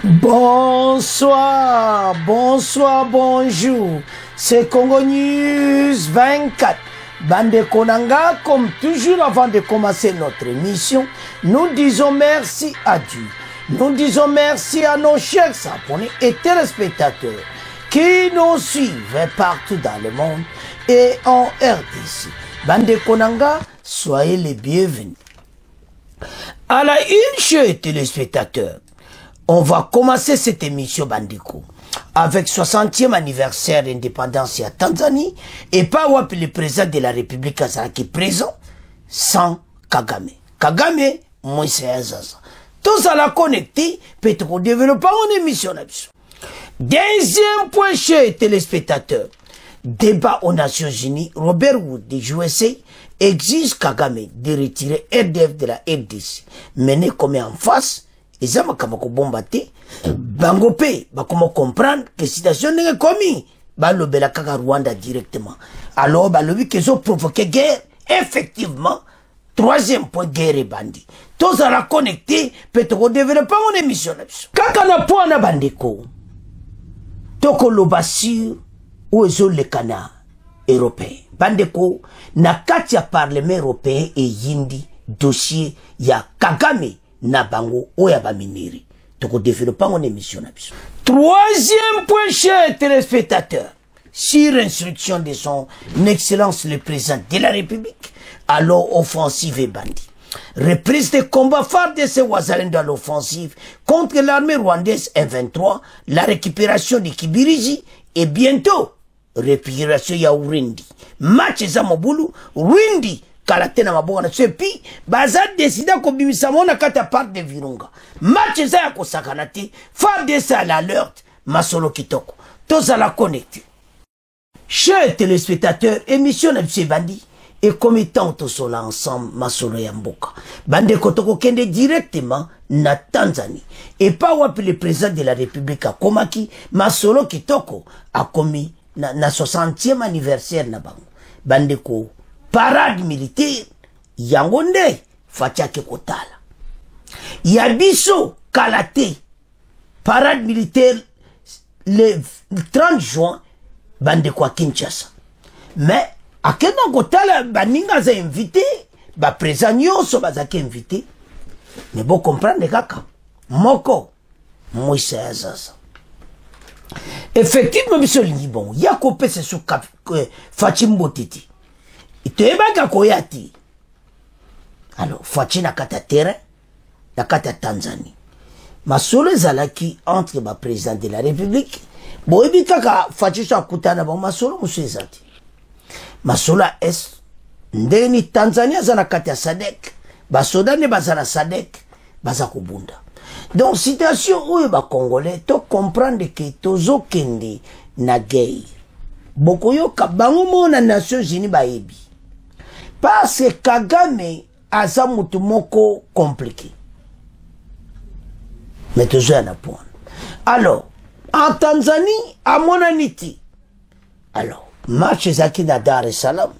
Bonsoir, bonsoir, bonjour. C'est Congo News 24. Bande Konanga, comme toujours avant de commencer notre émission, nous disons merci à Dieu. Nous disons merci à nos chers abonnés et téléspectateurs qui nous suivent partout dans le monde et en RDC. Bande Konanga, soyez les bienvenus. À la une, chers téléspectateurs, on va commencer cette émission Bandeko avec 60e anniversaire d'indépendance à Tanzanie et pas wap le président de la République qui est présent sans Kagame. Kagame, moi c'est Azaza. Tout ça la connecté, peut-être développer une émission là-dessus. Deuxième point, chers téléspectateurs, débat aux Nations Unies, Robert Wood de USA exige Kagame de retirer RDF de la RDC. Mené comme en face, et ça m'a bombarder, Bangopé, bah comment comprendre que situation n'est commis, bah le bela kaka Rwanda directement. Alors bah le but qu'ils ont provoqué guerre, effectivement, troisième point guerre et bandit. Tout ça la connecté, peut-être développer une émission là-dessus. Kaka na point na bandeko, toko l'obasir ou ezo le canard européen. Bandeko, na katia parlement européen et yindi dossier ya Kagame na bango oya ba miniri. Toko développer une émission là-dessus. Troisième point, chers téléspectateurs, sur instruction de son excellence le président de la République, alors offensive et bandit. Reprise des combats phares de ces Wazalendo à l'offensive contre l'armée rwandaise M23, la récupération de Kibiriji et bientôt récupération ya Urindi. Match za mobulu, Urindi kalatena maboga na tsepi, baza décida ko bimisa mona kata part de Virunga. Match za ya kosakana te, phare de ça à l'alerte, masolo kitoko. Tous à la connecter. Chers téléspectateurs, émission na bandi et commettant tous cela ensemble masolo ya mboka. Bande kotoko kende directement na Tanzanie. Et pas wapi le président de la République a komaki, masolo kitoko a commis na 60e anniversaire na bango. Bande ko parade militaire yangonde fatiake kotala. Yabiso kalate parade militaire le 30 juin bande kwa Kinshasa. Mais akena kotala baninga za invité ba présent nyonso bazaki invité. Mais bon comprendre kaka moko Moïse Azaza. Effectivement monsieur Lingibon ya kopé c'est sous Fatim Botiti. Itoeba koyati. Alors Fatina kata terrain la kata Tanzanie. Masolo zalaki entre ba président de la République. Boebi kaka Fatisha kutana ba masolo musezati. Masola est ndeni Tanzania zana kata Sadek. Ba Sodane bazana Sadek bazakubunda. Donc situation où ba Congolais to comprendre que tozo kende na guerre. Bokoyo kabango mona Nations Unies ba ebi. Parce que Kagame aza mutu moko compliqué. Mais toujours à point. Alors, en Tanzanie, à Monaniti. Alors, match zaki na Dar es Salaam,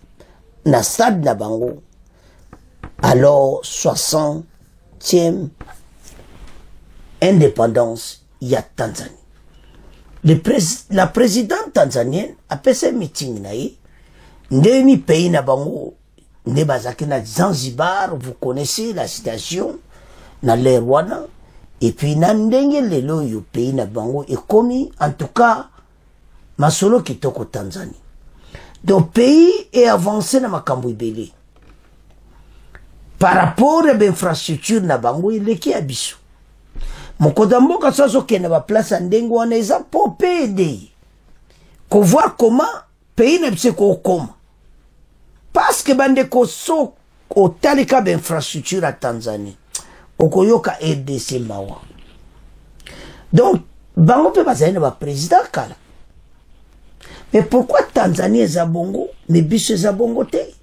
na stade na bango. Alors, 60e indépendance, il y a Tanzanie. La présidente tanzanienne a fait ce meeting naïe. Ndeni pays na bango. Nebazaki na Zanzibar, vous connaissez la situation, na l'Erwana, et puis nandenge lelo yo pays na bango, et commis, en tout cas, masolo kitoko Tanzanie. Donc, pays est avancé na makambo ibele. Par rapport à l'infrastructure na bango, il est qui abisso. Mokodambo kasaso kena ba place ndengo wana eza popé aider. Ko voir comment pays na bise ko koma. Parce que bande ko so o talika ba infrastructure à Tanzanie. Okoyoka RDC mawa. Donc bango pe bazana ba président kala. Mais pourquoi Tanzanie eza bongo mais biso eza bongo te?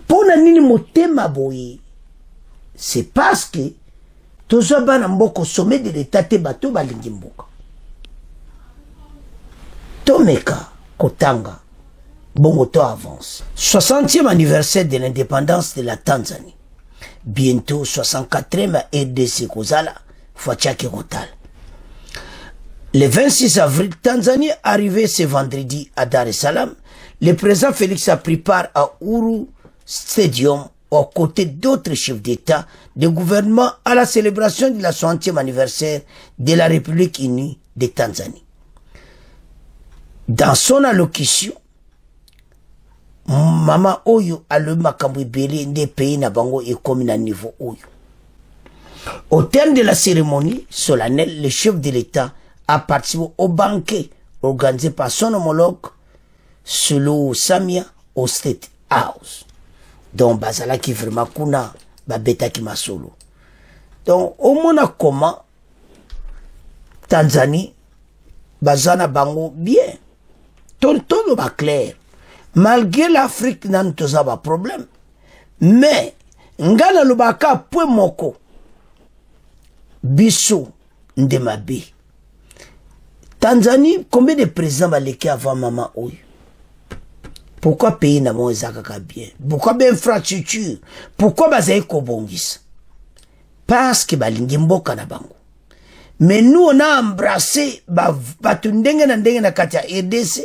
Pona nini motema boye? C'est parce que tozo bana mboko sommet de l'état te bato balingi mboka. Tomeka kotanga bongo to avance. 60e anniversaire de l'indépendance de la Tanzanie. Bientôt 64e RDC kozala fatiake kotal. Le 26 avril, Tanzanie arrivé ce vendredi à Dar es Salaam. Le président Félix a pris part à Uhuru Stadium aux côtés d'autres chefs d'État, de gouvernement à la célébration de la 60e anniversaire de la République unie de Tanzanie. Dans son allocution, Mama Oyo a le makambo belé des pays na bango et comme na niveau Oyo. Au terme de la cérémonie solennelle, le chef de l'État a participé au banquet organisé par son homologue Suluhu Samia au State House. Donc, bazala qui vraiment kuna babeta ki masolo. Donc, au mona comment Tanzanie bazana bango bien. Tout va clair. Malgré l'Afrique n'a pas problème. Mais, ngana lubaka point moko. Biso ndemabe. Tanzanie, combien de présidents va l'équipe avant Maman Oyo? Pourquoi pays n'a pas ezakaka bien? Pourquoi bien infrastructure? Pourquoi bazaye kobongisa? Parce que balingi mboka na bango. Mais nous on a embrassé batu ndenge na kati ya RDC,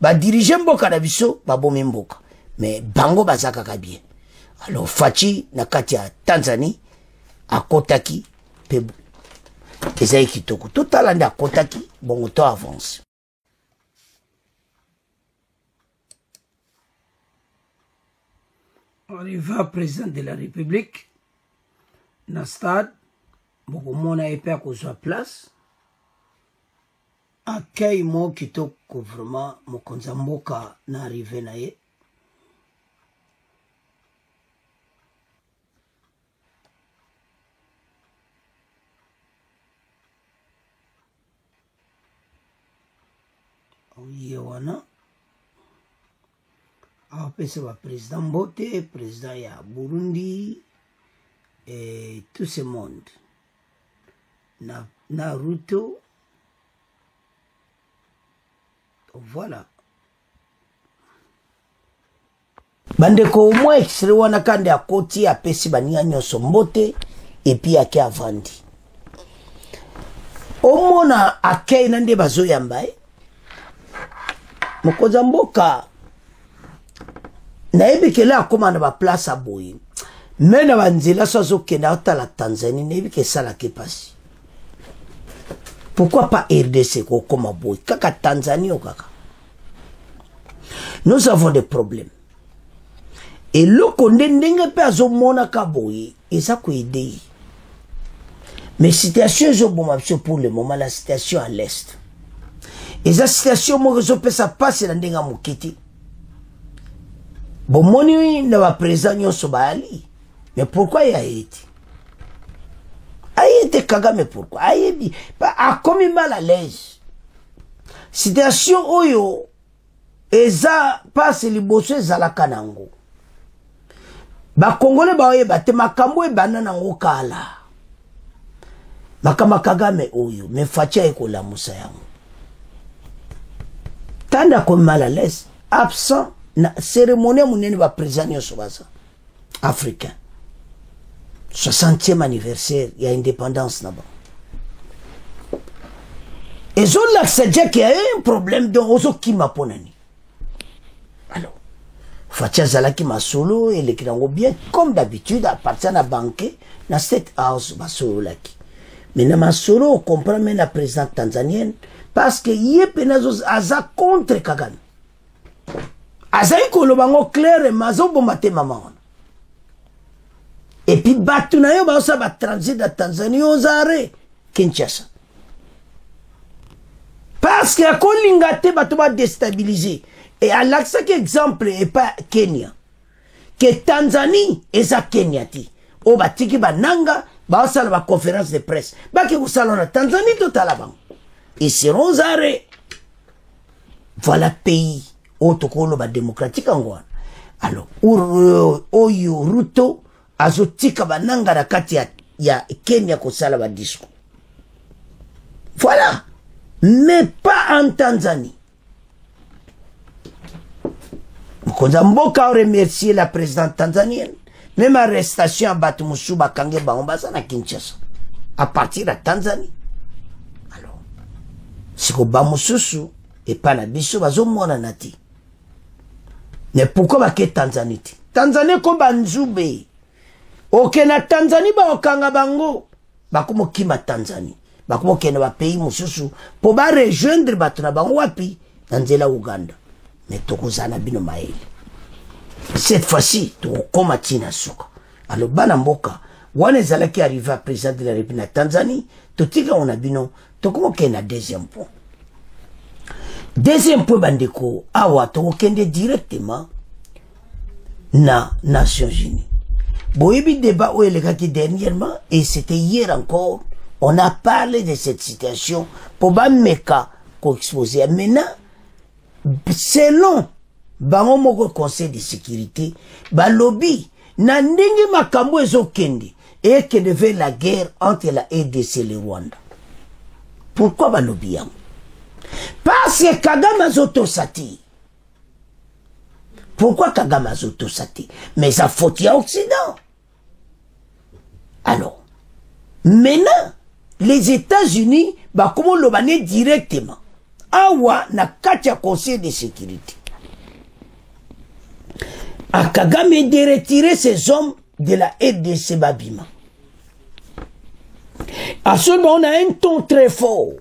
ba diriger mboka na biso ba bomi mboka. Mais bango bazakaka bien. Alors Fachi na kati ya Tanzanie akotaki pe ezayi kitoko. Tout alanda akotaki bongo to avance. Arrivé président de la République, dans le stade, beaucoup de monde a été à sa place. Accueil moi qui toque vraiment mon konzamboka n'arrive naie. Oui, wana. Après, c'est le président Mbote, président ya Burundi, et tout ce monde. Naruto. Voilà. Bandeko au moins, extrait wana kande a koti a pesi bania nyoso Mbote, et puis ake avandi. Omona ake nande bazo yambaye. Mokoza mboka. Naebi ke la komanda ba place a boye. Mais na banzela sozo kenda ata la Tanzanie naebi ke sala ke pasi. Pourquoi pas RDC ko koma boye? Kaka Tanzanie o kaka. Nous avons des problèmes. Et le konde ndenge pe azo mona ka boye, eza ko aider. Mais situation zo boma pour le moment la situation à l'est. Et la situation mo zo pe ça passe na ndenga mokiti. Bon, moni ne va présenter Sobali. Mais pourquoi il a été? A été Kagame, pourquoi? A été a commis mal à l'aise. Situation oyo eza passe liboso ezala kanango. Ba Congolais ba oye bate makambo e banana ngo kala. Makama Kagame oyo me fatia ekola musa yango. Tanda commis mal à l'aise, absent. Na cérémonie munene va présenter Sobasa africain 60e anniversaire il y a indépendance là-bas et zone là c'est déjà qu'il y a un problème de ozo qui m'a ponani alors Fatia Zalaki ma solo et les kirango bien comme d'habitude à partir na banquet na State House ma solo laki mais na ma solo on comprend même la présidente tanzanienne parce que yé penazo aza contre Kagame. Azaï kolobango clair et mazo bomate maman. Et puis batu na yo ba osa ba transit da Tanzanie ozare Kinshasa. Parce que kolinga te batu ba déstabiliser. Et à l'axe exemple et pas Kenya. Que Tanzanie eza Kenya ti. O batiki bananga ba osa ba conférence de presse. Ba ke kusala na Tanzanie totala bango. Et seront ozare. Voilà pays autokolo ba démocratique angwana. Alors oyo Ruto azotika bananga na kati ya Kenya ko sala ba disco. Voilà. Mais pas en Tanzanie. Mboka remercier la présidente tanzanienne. Même arrestation à Batumusu Bakange Baombasa na Kinshasa. À partir de Tanzanie. Alors. siko bamususu et pas na biso bazomona nati. Mais pourquoi bake Tanzanie? Tanzanie ko banzube. Ok na Tanzanie ba okanga bango. Bakumo kima Tanzanie. Bakumo kena ba pays mususu po ba rejoindre bato na bango wapi nanzela Uganda. Mais tokozana bino maele. Cette fois-ci, tokoma tina suka. Alors bana mboka wana ezalaki arrivé à président de la République na Tanzanie, totika on a bino tokoma kena deuxième point. Deuxième point bandeko awa tokende directement na Nations Unies. Boyebi débat où il est dernièrement et c'était hier encore, on a parlé de cette situation pour bameka ko exposer maintenant selon bango moko conseil de sécurité balobi na ndenge makambo ezokende et que devait la guerre entre la RDC et le Rwanda. Pourquoi balobi yango? Parce que Kagame azotosati. Pourquoi Kagame azotosati? Mais ça faut y a Occident. Alors, maintenant, les États-Unis, bah comment le baner directement? Awa na katia conseil de sécurité. A Kagame de retirer ses hommes de la RDC Babima. À ce moment, on a un ton très fort.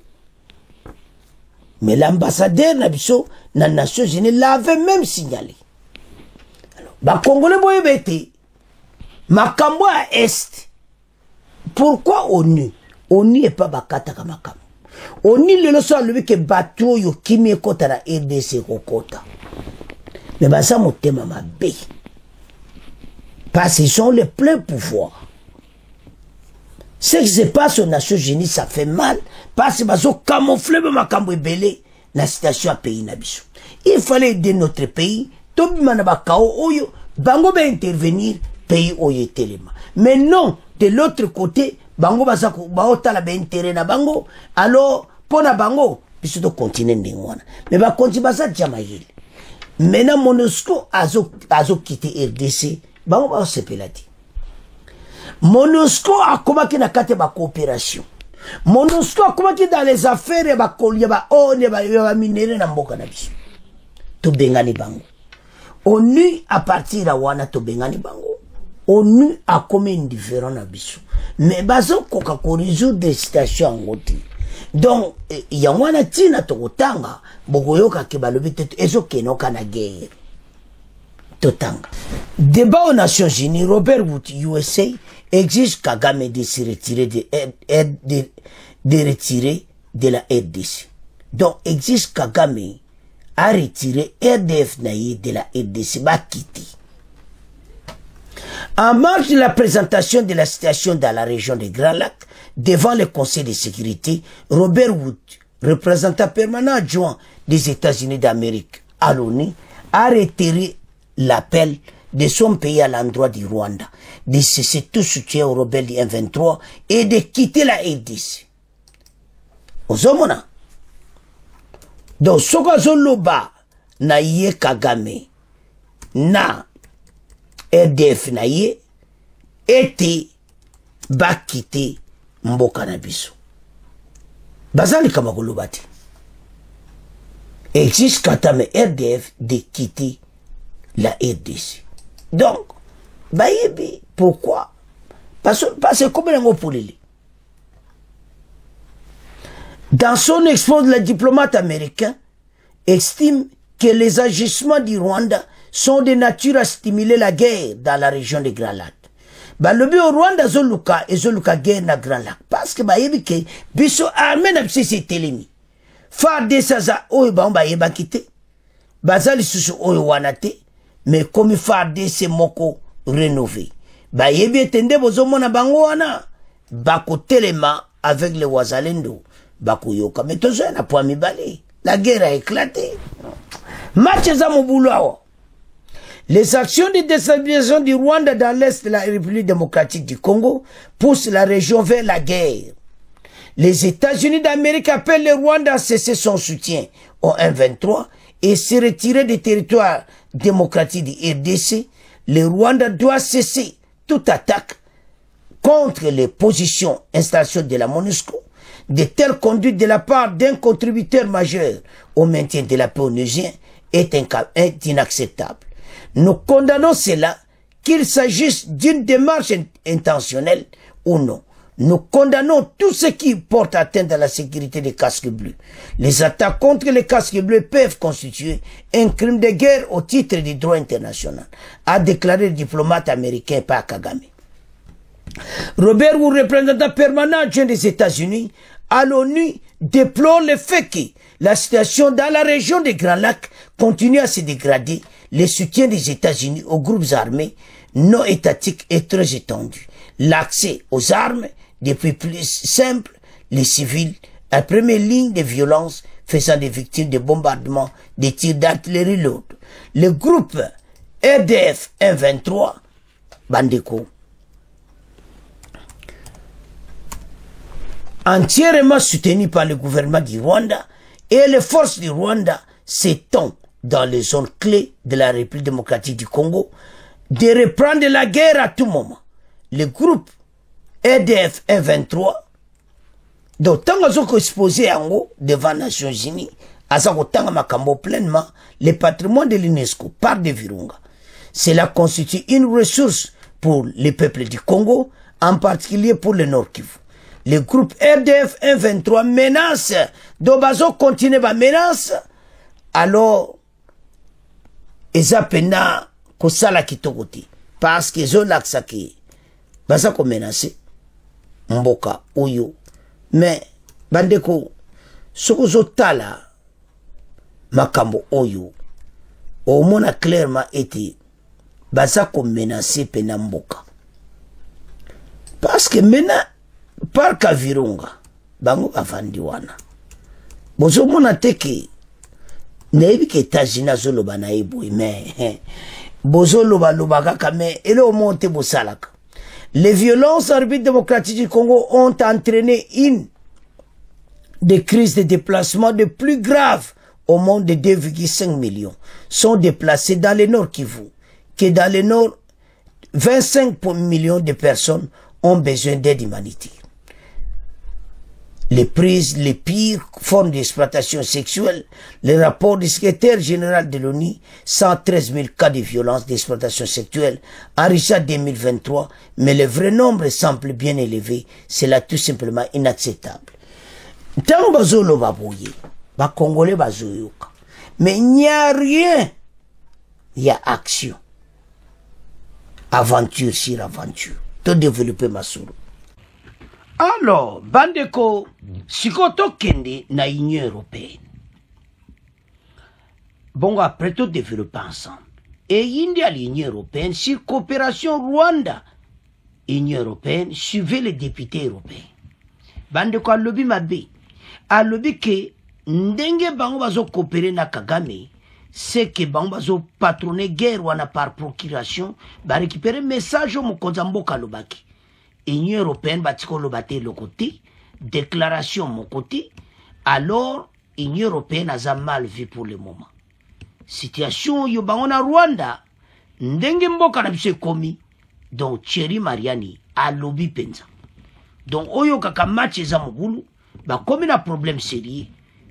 Mais l'ambassadeur Nabiso, na Nations Unies, l'avait même signalé. Alors, bah, Congolais boyebete, makambo à Est. Pourquoi ONU? ONU n'est pas bakata kamakam. ONU le leçon lui que bateau yo kimi kota na RDC kokota. Mais bah ça motema mabe. Parce qu'ils sont les pleins pouvoirs. Ce qui se passe aux Nations Unies, ça fait mal. Parce qu'ils ont camouflé makambo belé la situation à pays nabiso. Il fallait aider notre pays. Tobi manaba kao oyo bango ba intervenir pays oyo telema. Mais non, de l'autre côté, bango basako baota la ba intérêt na bango. Alors pona bango biso to continuer ndingwana. Mais ba continue basa jamaïl. Maintenant MONUSCO azo quitté RDC, bango ba sepelati. MONUSCO a combattu na kate ba coopération. MONUSCO a combattu dans les affaires ba kolia ba one ba minere na mboka na biso. To bengani bango. ONU à partir da wana to bengani bango. ONU a comme indifférent na biso. Mais bazo koka ko résoudre des situations ngoti. Donc yangwana tina to kotanga bokoyoka ke balobi tetu ezo kenoka na guerre. Totanga. Débat aux Nations Unies, Robert Wood, USA, exige Kagame de se retirer de retirer de la RDC. Donc, exige Kagame à retirer RDF naïe de la RDC, va quitter. En marge de la présentation de la situation dans la région des Grands Lacs, devant le Conseil de sécurité, Robert Wood, représentant permanent adjoint des États-Unis d'Amérique à l'ONU, a retiré l'appel de son pays à l'endroit du Rwanda, de cesser tout soutien aux rebelles du M23 et de quitter la RDC. Ozomona. Donc, soka zoloba na ye Kagame na RDF na ye ete ba quitter mboka na biso. Bazali kama kolobati. Existe katame RDF de quitter la RDC. Donc, bayebi, pourquoi? Parce que comme on pour les. Dans son exposé, le diplomate américain estime que les agissements du Rwanda sont de nature à stimuler la guerre dans la région des Grands Lacs. Le but au Rwanda zoluka et zoluka guerre na Grand Lac parce que bayebi que biso armée na biso c'est telemi. Fa de saza oyo ba bayeba kité. Bazali susu oyo wanate. Mais comme il faut des moko rénové. Ba yebi etende bozomona bango wana. Bako telema avec les Wazalendo. Bako yoka. Mais tozo na po mibale. La guerre a éclaté. Match za mobulawa. Les actions de déstabilisation du Rwanda dans l'est de la République démocratique du Congo poussent la région vers la guerre. Les États-Unis d'Amérique appellent le Rwanda à cesser son soutien au M23 et se retirer des territoires démocratiques du RDC. Le Rwanda doit cesser toute attaque contre les positions installations de la MONUSCO de telles conduites de la part d'un contributeur majeur au maintien de la paix onusien est inacceptable. Nous condamnons cela, qu'il s'agisse d'une démarche intentionnelle ou non. Nous condamnons tout ce qui porte atteinte à la sécurité des casques bleus. Les attaques contre les casques bleus peuvent constituer un crime de guerre au titre du droit international, a déclaré le diplomate américain par Kagame. Robert Wood, représentant permanent adjoint des États-Unis à l'ONU, déplore le fait que la situation dans la région des Grands Lacs continue à se dégrader. Le soutien des États-Unis aux groupes armés non étatiques est très étendu. L'accès aux armes depuis plus simple, les civils, à première ligne de violence, faisant des victimes de bombardements, des tirs d'artillerie lourde. Le groupe RDF 123, Bandeko, entièrement soutenu par le gouvernement du Rwanda, et les forces du Rwanda s'étendent dans les zones clés de la République démocratique du Congo, de reprendre la guerre à tout moment. Le groupe RDF 123, d'autant qu'ils exposé en haut devant les Nations Unies, à ça pleinement le patrimoine de l'UNESCO par de Virunga. Cela constitue une ressource pour les peuples du Congo, en particulier pour le Nord Kivu. Le groupe RDF 123 menace, Dobazo continue à menace, alors, ils appellent Kosala Kitogoti, parce qu'ils ont l'accès baza ko menacé mboka oyo, mais bandeko sokozo tala makambo oyo omona clairement été baza ko menacé pena mboka, parce que maintenant par Kavirunga bango bavandi wana bozo mona teke nebi ke États-Unis azoloba na eboy, mais bozo loba loba kaka mais ele omonte bosalaka. Les violences en République démocratique du Congo ont entraîné une des crises de déplacement de plus graves au monde. De 2,5 millions sont déplacés dans le Nord Kivu, que dans le Nord, 25 millions de personnes ont besoin d'aide humanitaire. Les prises, les pires formes d'exploitation sexuelle, le rapport du secrétaire général de l'ONU, 113 000 cas de violence d'exploitation sexuelle, enrichi en 2023, mais le vrai nombre semble bien élevé, c'est là tout simplement inacceptable. Tant bazolo babouye, ba Congolais bazoyoka, mais il n'y a rien, il y a action. Aventure sur aventure, tout développer ma source. Alors, bandeko, sikoto kende na Union européenne. Bon, après tout développer ensemble. Et India, l'Union européenne, sur coopération Rwanda, Union européenne, suivez les députés européens. Bandeko, à lobby mabe. À lobby que, ndenge bango bazo coopérer na Kagame, c'est que bango bazo patronner guerre wana par procuration, ba récupérer message au Mokonzambo Kalobaki. Union européenne batiko lobate le côté, déclaration mon côté, alors Union européenne a mal vu pour le moment. Situation yo bangona Rwanda, ndenge mboka na bise komi, donc Thierry Mariani a lobby penza. Donc oyo kaka match za mugulu, ba komi na problème sérieux,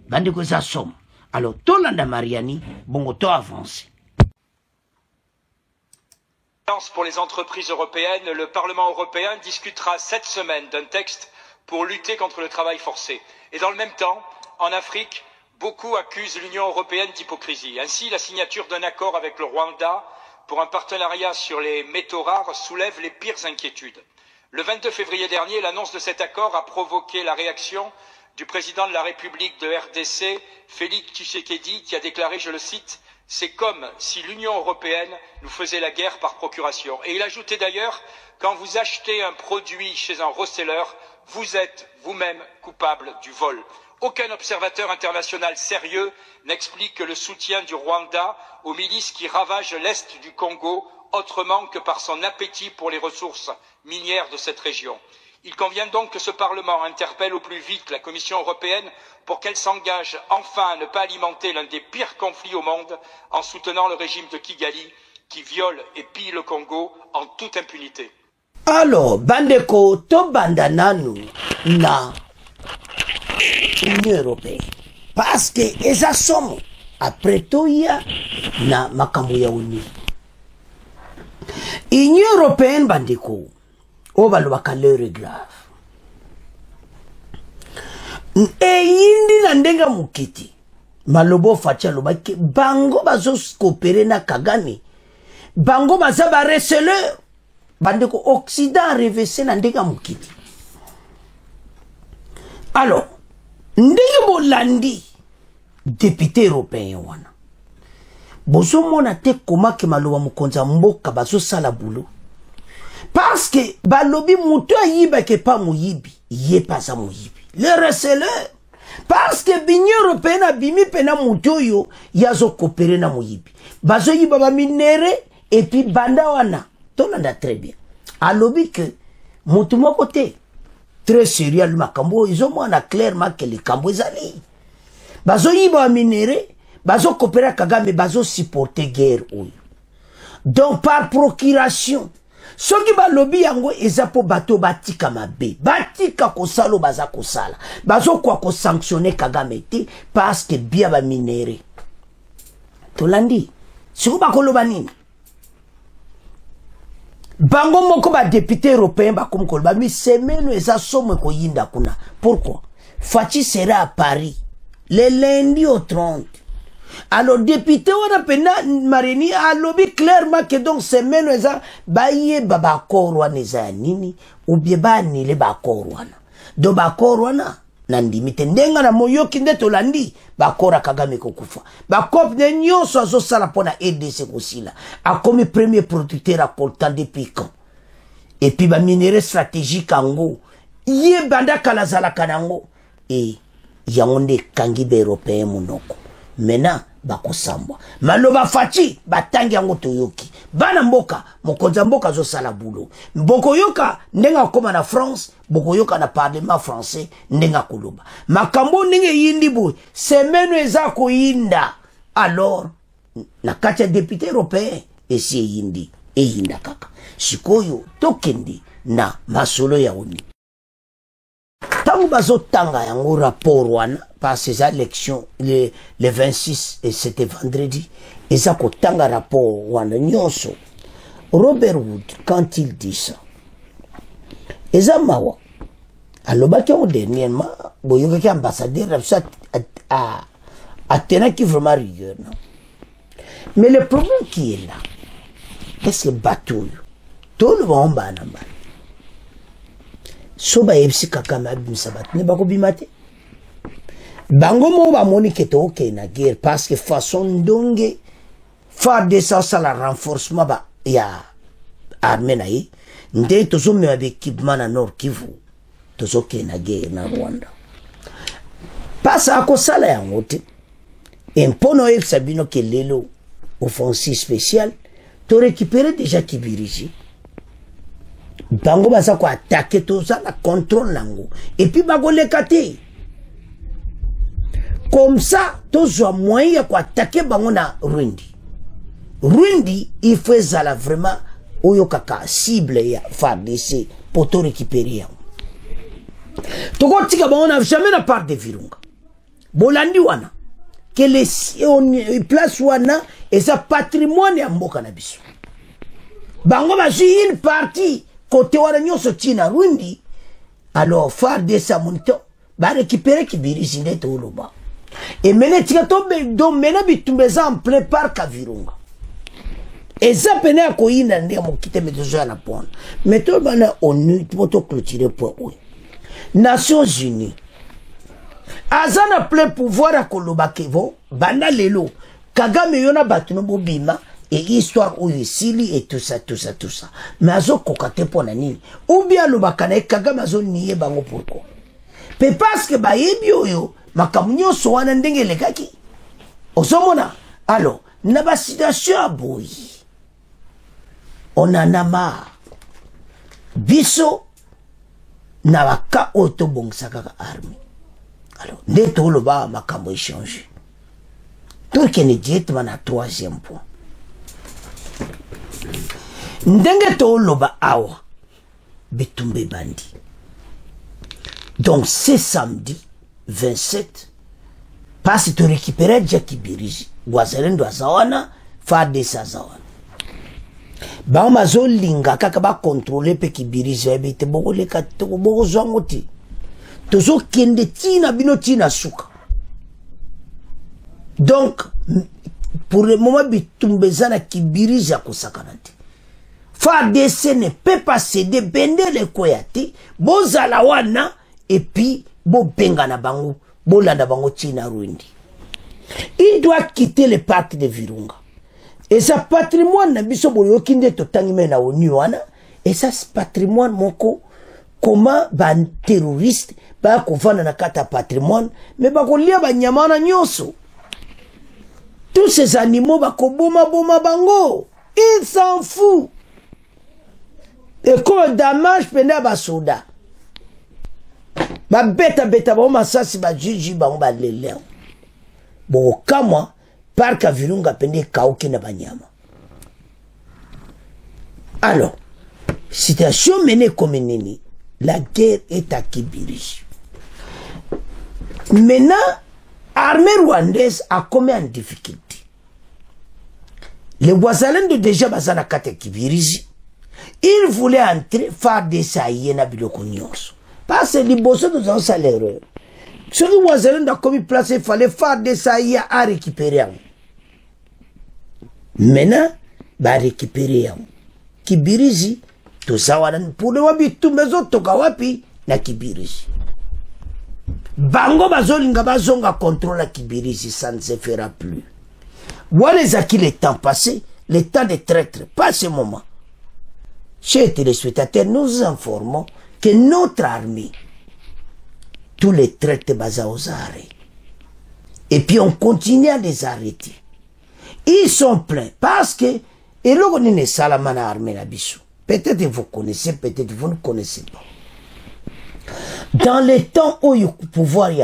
bande ko za somme. Alors Tolanda Mariani, bongo to avance. Pour les entreprises européennes, le Parlement européen discutera cette semaine d'un texte pour lutter contre le travail forcé. Et dans le même temps, en Afrique, beaucoup accusent l'Union européenne d'hypocrisie. Ainsi, la signature d'un accord avec le Rwanda pour un partenariat sur les métaux rares soulève les pires inquiétudes. Le 22 février dernier, l'annonce de cet accord a provoqué la réaction du président de la République de RDC, Félix Tshisekedi, qui a déclaré, je le cite, « C'est comme si l'Union européenne nous faisait la guerre par procuration. » Et il ajoutait d'ailleurs, quand vous achetez un produit chez un reseller, vous êtes vous-même coupable du vol. Aucun observateur international sérieux n'explique le soutien du Rwanda aux milices qui ravagent l'Est du Congo autrement que par son appétit pour les ressources minières de cette région. Il convient donc que ce Parlement interpelle au plus vite la Commission européenne pour qu'elle s'engage enfin à ne pas alimenter l'un des pires conflits au monde en soutenant le régime de Kigali qui viole et pille le Congo en toute impunité. Alors, bandeko to bandananu na Union européenne parce que eza somo après tout ya na makambo ya Union européenne bandeko o balobaka l'heure est grave eyindi na ndenga mokiti malobo Fachi alobaki bango bazos coopérer na Kagame bango baza ba receleur bandeko Occident revese na ndenga mokiti. Alors ndenge bolandi député européen wana bozomona te koma ke maloba mokonza mboka bazosala boulot parce que balobi mutu ayibake pa moyibi ye paza moyibi le receleur parce que l'Union européenne abimi pena mutu oyo yazo coopérer na moyibi bazoyiba ba minere et puis banda wana tolanda très bien alobi que mutu moko te très sérieux makambo izomona clairement que les kambo ezali bazo yiba minere bazo coopérer Kagame bazo supporter guerre oyo donc par procuration soki balobi yango eza po bato batika mabe batika kosala baza kosala bazo kwa ko sanctionner Kagame te parce que bia ba minere tolandi siko bakoloba nini bango moko ba député européen ba comme koloba mi semaine eza somme ko yinda kuna. Pourquoi? Fachi sera à Paris le lundi au 30. Alors député on a pena marini a lobby clairement que donc semaine eza baye baba korwa neza nini ou bien ba ni le ba korwa na do ba korwa na nandimite ndenga na moyoki nde tolandi bakora Kagame kokufa bakop ne nyonso azosala pona EDC kosila akomi premier producteur à coltan depuis quand et puis ba minerai stratégique ango ye banda kala zala kanango et yangonde kangibe européen monoko maintenant bakosambwa maloba Fachi batangi yango toyoki bana mboka mokonza mboka zo sala boulot mboko yoka ndenga koma na France boko yoka na parlement français ndenga koloba makambo ndenge yindi boy semaine eza ko yinda alors na kati ya député européen esi yindi yinda kaka sikoyo tokendi na masolo ya oni tango bazo tanga yango rapport wana par ces élections le 26 et c'était vendredi et ça ko tanga rapport wana nyonso Robert Wood quand il dit ça eza mawa alobaki au dernièrement boyoka ki ambassadeur a tenaki vraiment rigueur non mais le problème qui est là est-ce que bateau tout le monde va na mbala soba yebisi Kagame abimisa bato ne bakobimate bango mo bamoni ke toke na guerre parce que façon ndonge fa de ça la renforcement ba ya armée na ye nde tozome ba équipement na Nord Kivu tozoke na guerre na Rwanda pasa akosala yango te impono yebisa bino ke lelo offensive spéciale to récupérer déjà Kibiriji bango baza ko attaquer tout ça la contrôle nango et puis bago lekate comme ça tozwa moyen ko attaquer bango na Rwindi il faut zala vraiment oyo kaka cible ya FARDC pour to récupérer yango toko tika bango na jamais na part de Virunga bolandi wana que les place wana et ça patrimoine ya mboka na biso bango bazi une partie côté wana nyonso tina Rwindi alors FARDC monito ba récupérer Kibiriji ndeto oloba et mene tika tombe do mena bitumbeza en plein parc à Virunga et ça pena ko yina ndia mokite medozo ya na pona meto bana ONU poto clôturer point oui Nations Unies azana plein pouvoir à koloba kevo bana lelo Kagame yona batu no bobima et histoire où isili et tout ça mais azo kokate pona nini ou bien lo bakana Kagame azo nié bango pourquoi pe parce que ba yebi oyo makamunyo so wana ndenge lekaki osomona alors na ba situation aboyi on en a marre biso na baka auto bongsaka army alors ndeto lo ba makambo échanger tout que ne dit na troisième point ndenge to loba awa betumbe bandi donc c'est samedi 27 pasi to récupérer déjà Kibirizi Wazalendo azawana FARDC azawana ba mazo linga kaka ba contrôler pe Kibirizi ebite boko leka to boko zwangoti tozo kende tina bino tina suka. Donc pour le moment bitumbezana Kibirizi akosakanate FARDC ne peut pas céder bende le koyati bozala wana et puis bo benga na bango bolanda bango tina ruindi. Il doit quitter le parc de Virunga. Et sa patrimoine na biso boyo kinde to tangime na onu wana et sa patrimoine moko comment ba terroriste ba kofana na kata patrimoine mais ba kolia ba nyamana nyoso. Tous ces animaux ba koboma boma bango. Il s'en fout. Et comme damage penda ba soda. Ba beta ba masasi ba jiji ba ba lele. Bon kama parc à Virunga pende kauki na banyama. Alors, situation menée comme nini, la guerre est à Kibirizi. Maintenant, l'armée rwandaise a commis en difficulté. Les Wazalendo déjà bazana kate Kibirizi. Ils voulaient entrer FARDC na biloko nyonso. Parce que les bossons nous ont ça l'erreur. Ce que Wazalendo a commis place, il fallait FARDC à récupérer. Maintenant, bah récupérer. Kibirizi, tout ça, pour le wabi, tout maison, toka wapi, na Kibirizi. Bango bazolinga bazonga contrôle la Kibirizi, ça ne se fera plus. Walezaki le temps passé, le temps de traître, pas ce moment. Chers téléspectateurs, nous informons que notre armée, tous les traités basés aux arrêts. Et puis on continue à les arrêter. Ils sont pleins parce que, et là on est salamana armée la bissou. Peut-être vous connaissez, peut-être vous ne connaissez pas. Dans les temps où il y a pouvoir, il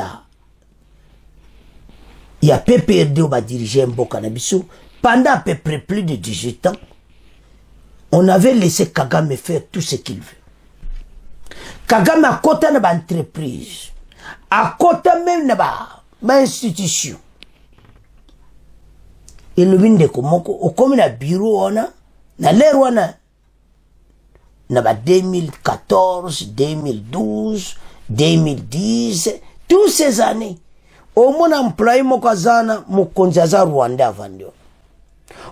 y a PPRD qui va diriger un beau cannabis. Pendant à peu près plus de 18 ans, on avait laissé Kagame faire tout ce qu'il veut. Kagame a côté de l'entreprise, à côté même de l'institution. Et le vin de Komoko, au comme le bureau, on a, na l'air, on a, 2014, 2012, 2010, tous ces années. Au moins, employé Mokazana, Mokonzaza Rwanda Vandio.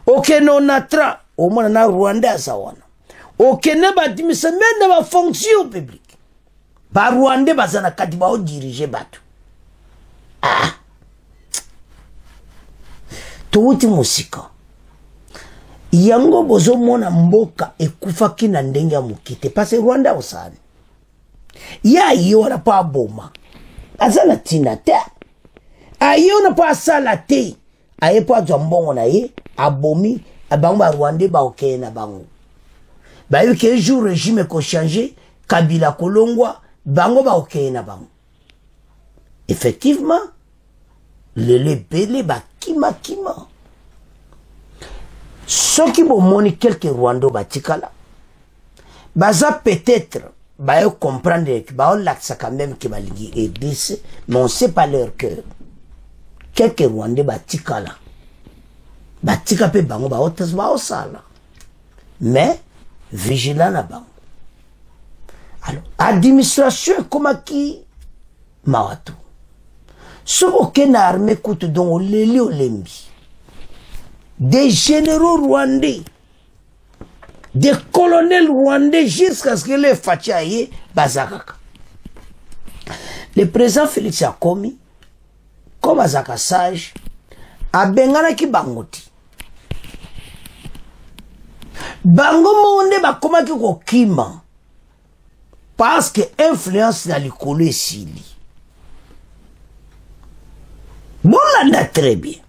Ok, non, natra, au moins, na Rwanda Sawana. Ok, ne badimisa, mais na fonction publique. Ba Rwanda bazana katiba o diriger batu. Ah. Touti musika. Yango bozo mona mboka ekufaki na ndenge ya mukite. Parce Rwanda osani. Ya yona pa boma. Azana tina te. Ayona pa sala te. Aye pa jambongo na ye. Abomi. Abango ba Rwanda ba okeye na bango. Ba yu ke jour régime ko changer. Kabila kolongwa. Bango ba okeye na bango. Effectivement. Le lebele ba kima. Ceux qui vont moni quelques Rwanda batikala. Baza peut-être. Bah, comprendre que bah, on l'a quand même qui va aider, mais on ne sait pas leur cœur. Quelques Rwandais batikala. Batika pe bango ba otas ba osala. Mais vigilant na bango. Alors, administration comme qui mawatu. Ce aucun armée coûte donc leli olembi. Des généraux rwandais. Des colonels rwandais jusqu'à ce que les Fachaye bazakaka. Le président Félix a commis, comme Azaka sage, a bengana ki bangoti. Bango monde ba koma ki ko kima. Parce que influence na likolo sili. Bon là très bien.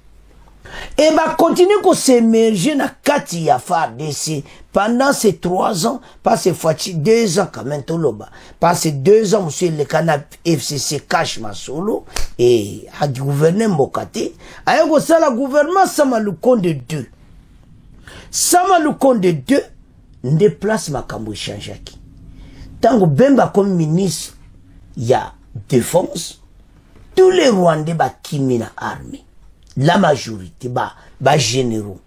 Et bah continue qu'on s'émerger na kati ya FARDC pendant ces 3 ans, pas ces fois 2 ans quand même tout loba. Pas ces 2 ans monsieur le canap FCC cache ma solo et a gouverner Mbokate. Ayoko ça la gouvernement sama le compte de 2. Sama le compte de 2 déplace ma kambo chanjaki. Tango Bemba comme ministre, il y a défense. tous les Rwandais ba kimina armée. La majorité ba généraux.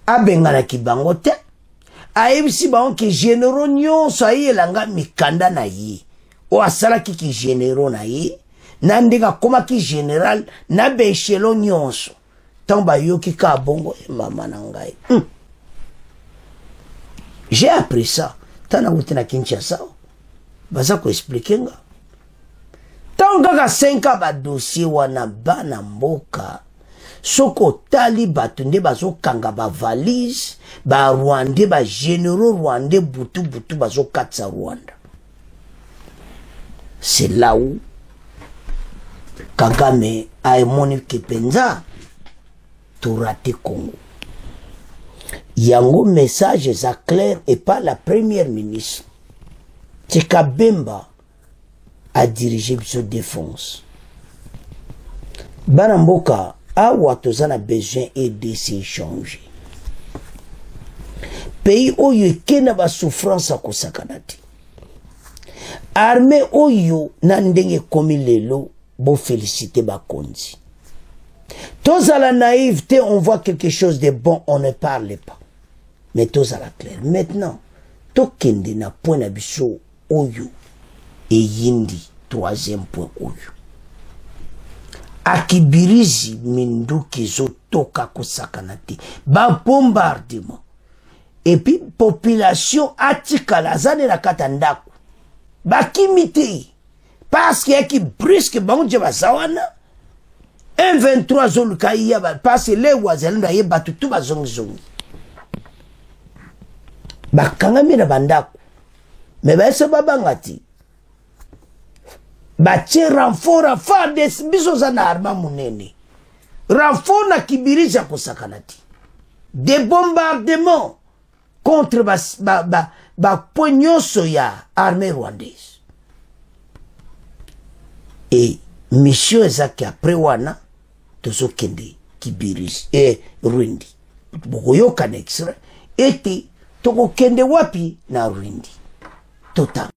Abengana ki bango te. Aebisi bango ki généraux nyonso aye langa mikanda na ye. O asala ki généraux na ye. Nandega koma ki général na be échelon nyonso. Tamba yoki ka bongo mama nangai. J'ai appris ça. Tana wutena Kinshasa. Baza ko expliquer nga. Tanga ka 5 ba dossier wana bana mboka. Soko tali batunde bazo kanga ba valise, ba Rwandais ba généraux Rwandais butu bazo katsa Rwanda. C'est là où Kagame a émoni Kepenza tout raté Congo. Yango message est clair et pas la première ministre. C'est Kabemba a dirigé sa défense. Banamboka awa tozana besoin aider s'échanger. Pays oyo kena ba souffrance a kosakanati. Armée oyo nandenge komi lelo bo féliciter Bakonzi. Tous à la naïveté, on voit quelque chose de bon, on ne parle pas. Mais tous à la claire. Maintenant, tokende na point na biso oyo et yindi troisième point oyo. Akibirizi minduki zo toka kosakanati. Ba bombardement. Et puis population atikala zane na katandako. Ba kimite. Parce qu'il y a qui brusque bango bazawana. 1-23 zone kaya parce que les wazalendo na yeba tutu bazongizongi. Bakangami na bandako. Mais ba ese babangati. Bache renfort FARDC biso za na arma munene. Renfort na kibirizi ya kosakanati. Des bombardements contre ba poignoso ya armée rwandaise. Et mission ezaki après wana tozo kende kibirizi Rwindi. Bokoyo kanexra ete toko kende wapi na Rwindi. Total.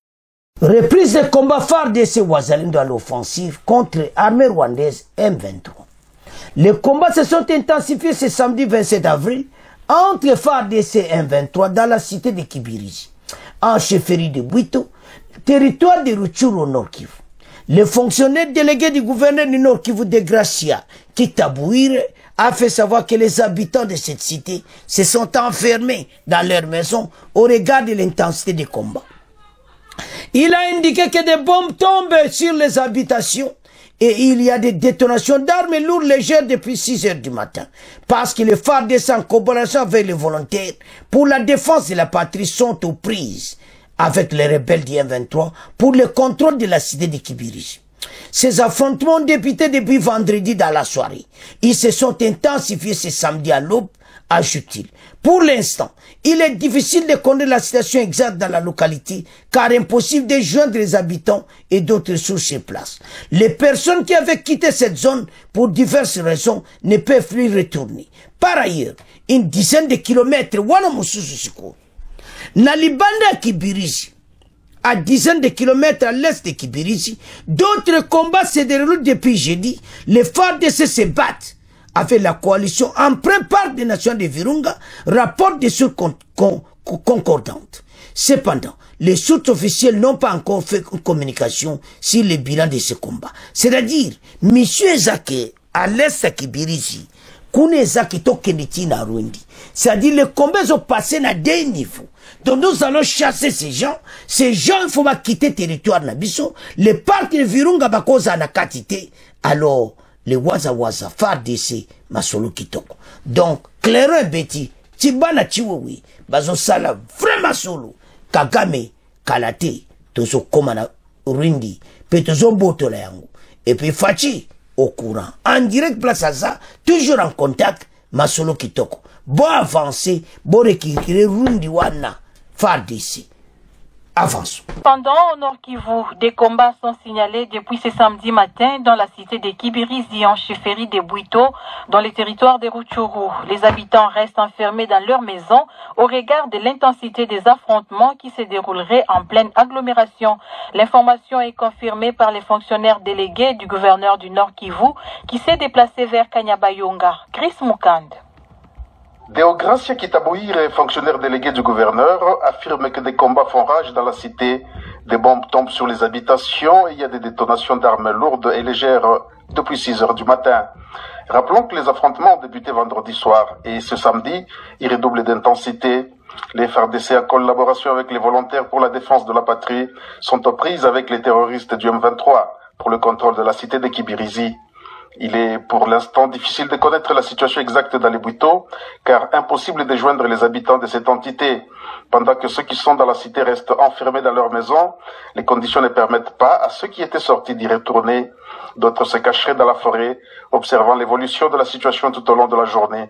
Reprise de combat FARDC wazalendo à l'offensive contre l'armée rwandaise M23. Les combats se sont intensifiés ce samedi 27 avril entre FARDC et M23 dans la cité de Kibirizi, en chefferie de Bwito, territoire de Rutshuru au Nord Kivu. Le fonctionnaire délégué du gouverneur du Nord Kivu de Gracia, Kitabouire, a fait savoir que les habitants de cette cité se sont enfermés dans leur maison au regard de l'intensité des combats. Il a indiqué que des bombes tombent sur les habitations et il y a des détonations d'armes lourdes légères depuis 6 heures du matin. Parce que les FARDC en collaboration avec les volontaires pour la défense de la patrie sont aux prises avec les rebelles du M23 pour le contrôle de la cité de Kibirizi. Ces affrontements ont débuté depuis vendredi dans la soirée. Ils se sont intensifiés ce samedi à l'aube, ajoute-t-il. Pour l'instant, il est difficile de connaître la situation exacte dans la localité car impossible de joindre les habitants et d'autres sources sur place. Les personnes qui avaient quitté cette zone pour diverses raisons ne peuvent plus retourner. Par ailleurs, une dizaine de kilomètres, Nalibanda Kibirizi, à dizaines de kilomètres à l'est de Kibirizi, d'autres combats se déroulent depuis jeudi. Les FARDC se battent avec la coalition en prépare des nations de Virunga, rapport des sources concordantes. Cependant, les sources officielles n'ont pas encore fait une communication sur le bilan de ce combat. C'est-à-dire, M. Zake, à l'est de Kibirizi, c'est-à-dire les combats ont passé à des niveaux. Donc nous allons chasser ces gens. Ces gens, il faut pas quitter le territoire nabiso. Les parcs de Virunga bakoza na katite. Alors, les waza FARDC masolo kitoko. Donc, clairement beti, tibana chiwewi, bazo sala vraiment solo. Kagame, kalate, tozo komana Rwindi, pe tozo boto la yango. Et puis Fachi, au courant. En direct place à ça, toujours en contact, masolo kitoko. Bon avancer, bon récupérer Rwindi wana, FARDC. Avance. Pendant au Nord Kivu, des combats sont signalés depuis ce samedi matin dans la cité de Kibirizi en chefferie de Bwito, dans les territoires de Rutshuru. Les habitants restent enfermés dans leurs maisons au regard de l'intensité des affrontements qui se dérouleraient en pleine agglomération. L'information est confirmée par les fonctionnaires délégués du gouverneur du Nord Kivu qui s'est déplacé vers Kanyabayonga. Chris Mukand. Deogracia Kitabouire, fonctionnaire délégué du gouverneur, affirme que des combats font rage dans la cité, des bombes tombent sur les habitations et il y a des détonations d'armes lourdes et légères depuis 6 heures du matin. Rappelons que les affrontements ont débuté vendredi soir et ce samedi, ils redoublent d'intensité. Les FARDC, en collaboration avec les volontaires pour la défense de la patrie, sont aux prises avec les terroristes du M23 pour le contrôle de la cité de Kibirizi. Il est pour l'instant difficile de connaître la situation exacte dans les Bwito, car impossible de joindre les habitants de cette entité. Pendant que ceux qui sont dans la cité restent enfermés dans leur maison, les conditions ne permettent pas à ceux qui étaient sortis d'y retourner. D'autres se cacheraient dans la forêt, observant l'évolution de la situation tout au long de la journée.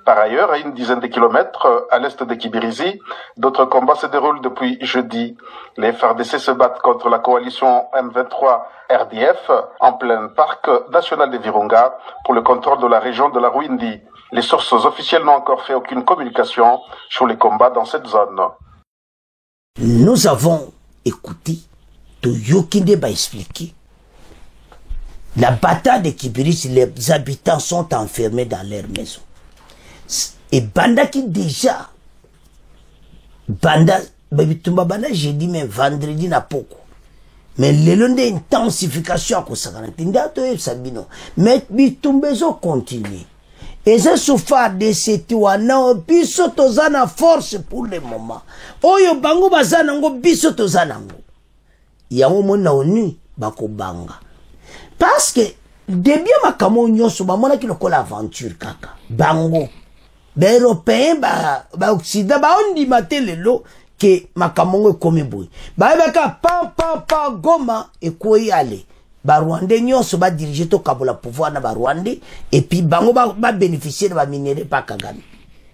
Par ailleurs, à une dizaine de kilomètres à l'est de Kibirizi, d'autres combats se déroulent depuis jeudi. Les FARDC se battent contre la coalition M23 RDF en plein parc national de Virunga pour le contrôle de la région de la Rwindi. Les sources officielles n'ont encore fait aucune communication sur les combats dans cette zone. Nous avons écouté, Toyokinde va expliquer. La bataille de Kibirizi, les habitants sont enfermés dans leur maison. Et Banda qui déjà, Banda, j'ai dit mais vendredi n'a pas. Mais le long d'intensification à Sabino, mais Bitumbezo continue. Et ça souffre de cette wana, biso tozana force pour le moment. Oyo bango bazana ngo biso tozana ngo. Yango mona onu bako banga. Parce que début makamo nyonso ba mona ki lokola aventure kaka. Bango. Ba européen ba occident ba ondi matelelo ke makamongo komi boy. Ba baka pa Goma e koyi ale. Ba Rwandais nyonso ba diriger to kabola pouvoir na ba Rwandais et puis bango ba bénéficier de ba minéraux pa Kagame.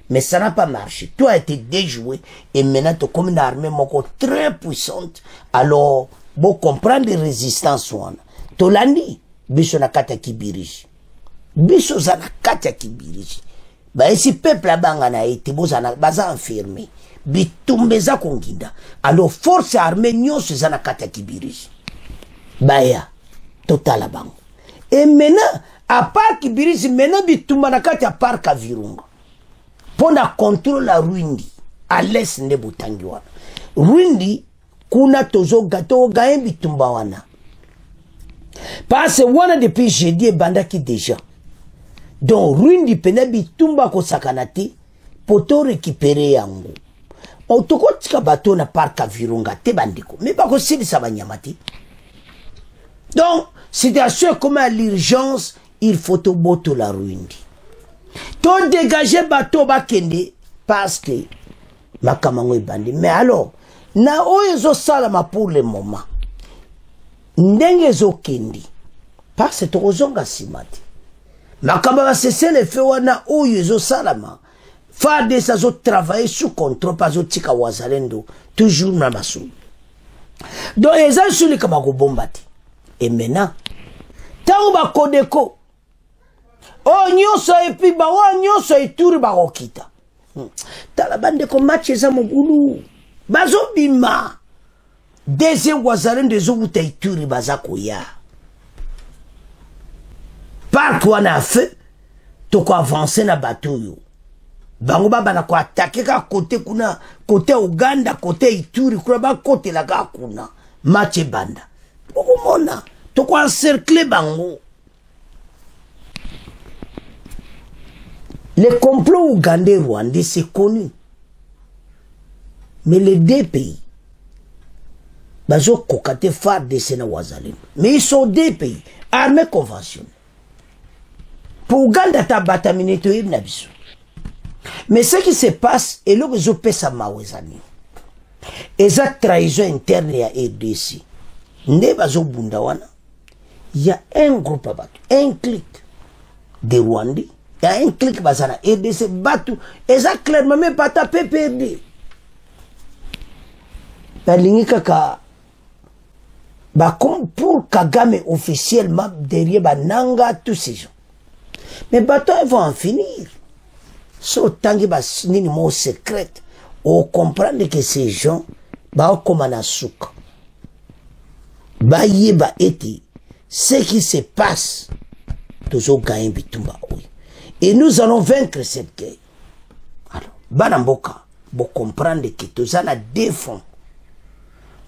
Mais ça n'a pas marché. Tout a été déjoué et maintenant tu comme une armée moko très puissante. Alors bon comprendre les résistances wana. Tolandi biso na kata Kibirizi. Biso za na kata Kibirizi. Ba esi peuple abanga na été bozana baza enfermé. Bitumbeza konginda. Alors force armée nyonso za na kata Kibirizi. Baya total bango. Et maintenant à part Kibirizi maintenant bitumba na kata parc à Virunga. Pour la contrôle la Rwindi à l'est de Butangi wana. Rwindi kuna tozo gato gaye bitumba wana. Parce que wana depuis jeudi et bandaki déjà. Donc Rwindi pena bitumba ko sakanati poto récupérer yango. Otoko tika bato na parc à Virunga te bandiko. Mais pas ko sili sabanyamati. Donc situation comme à l'urgence, il faut to boto la Rwindi. To dégager bateau bakende parce que makamango ebandi. Mais alors na oyo salama pour le moment ndenge zo kendi parce que tozonga simati makamba ba cesser le feu wana oyo salama fa de ça zo travailler sous contrôle pas zo tika wazalendo toujours na masu donc eza suli kama ko bombati et maintenant tango ba kodeko oh nyonso et puis ba wa nyonso et tour ba okita talabande ko match za mugulu bazo bima deuxième wazalendo zo buta ituri bazako ya par quoi na fait to ko avancer na bateau yo bango baba na ko attaquer ka côté kuna côté Uganda côté Ituri kuna ba côté la ga kuna match banda okomona to ko encercler bango. Le complot ougandais-rwandais, c'est connu. Mais les deux pays, bazo kokate phare de Sena Wazalem. Mais ils sont deux pays, armés conventionnels. Pour Ouganda, ta batamine to ibnabiso. Mais ce qui se passe, et là, ils ont payé sa mawezani. Et ça, trahison interne à RDC. Ne bazo bundawana. Il y a un groupe à battre, un clic de Rwandais. Il y a un clic bazana RDC batu et ça clairement même pas taper PRD. balingi kaka pour Kagame officiellement derrière bananga tous ces gens. Mais bateau ils vont en finir. So tangi ba nini mo secret. On comprendre que ces gens ba comme na souka. Ba yeba eti ce qui se passe toujours gagner bitumba oui. Et nous allons vaincre cette guerre. Alors, banamboka bo comprendre que tous ana défend.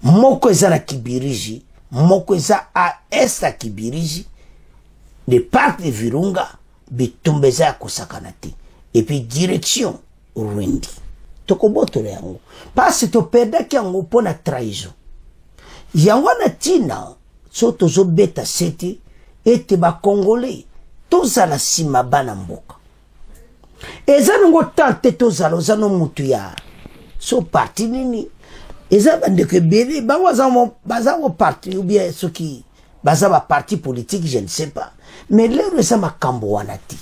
Moko ezana kibiriji, moko eza a esta kibiriji, de part de Virunga, bitumbeza ya kosakanati. Et puis direction Rwindi. Toko boto le yango. Parce to perdaki yango pona trahison. Yango na tina, so tozo beta seti, ete ba Congolais, tozala sima bana mboka. Eza nungo tante tozala, ozano mutu ya. So parti nini, eza bande ke bele, baza mo parti, ou bien ceux qui, baza ba parti politique, je ne sais pas. Mais là, eza makambo wanati.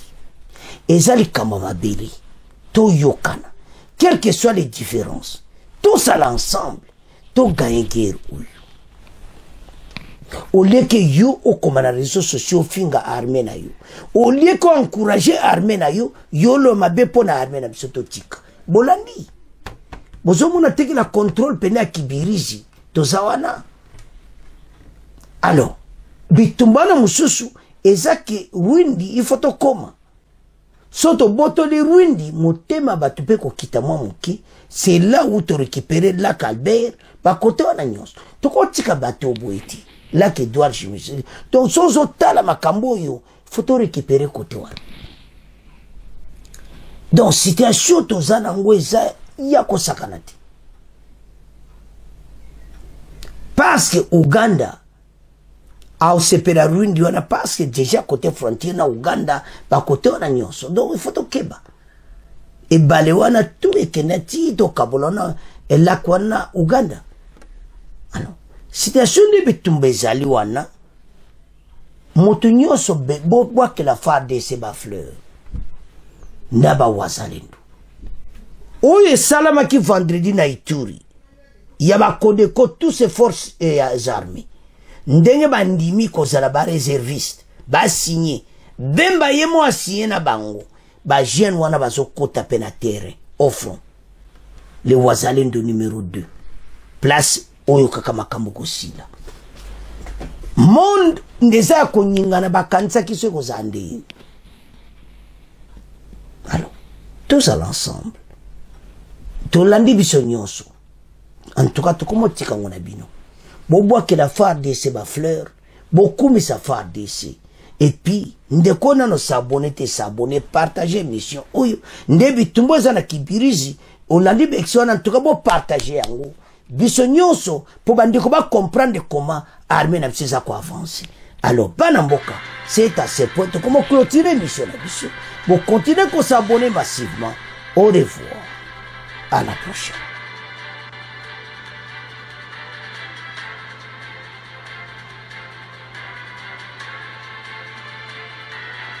Eza li kamba mabele, to yokana. Quelles que soient les différences, tous à l'ensemble, to gagne guerre ou. Au lieu que yo au comme les réseaux sociaux finga armée na yo, au lieu qu'on encourager armée na yo, yo lo mabe pona armée na bisoto tika. Bolandi. Bozo muna teki la contrôle pena kibiriji tozawana. Alors, bitumbana mususu ezaki Rwindi il faut to koma. Soto boto les Rwindi motema batupe ko kitamo muki, c'est là où tu récupérer la Albert, ba côté wana nyos. To ko tika bato boiti. Là que Edouard Jimmy. Donc, sans autant la makambo yo, faut tout récupérer côté wana. Donc, situation tozana ngweza yako sakanati. Parce que Ouganda a osepela Rwindi wana parce que déjà côté frontière na Ouganda ba côté wana nyonso. Donc, il faut to keba. Et bale wana tout et kenati to kabolona et la kwana Ouganda. Alors, situation de bitumba ezali wana moto nyonso bobwake la FARDC ba fleur naba wazalendo oyo esalamaki vendredi na Ituri ya bakodeko tous ces forces et armées ndenge bandimi kozala ba réserviste ba signé bemba yemo asigné na bango ba jeune wana bazokota pe na terrain au front le wazalendo numéro 2 place oyo kaka makambo kosila monde ndeza konyingana bakanisa kiso kozande. Alors tous à l'ensemble tolandi biso nyonso en tout cas tokomotika ngona bino bobwa ke la FARDC ba fleur bokumi sa FARDC et puis ndekona no s'abonner te s'abonner partager mission oyo ndebi tumbo za na kibirizi olandi bexion en tout cas bo partager yango biso nyonso po bandiko ba comprendre comment armée na biso za ko avancer. Alors bana mboka c'est à ce point comment clôturer mission na biso bo continuer ko s'abonner massivement. Au revoir, à la prochaine.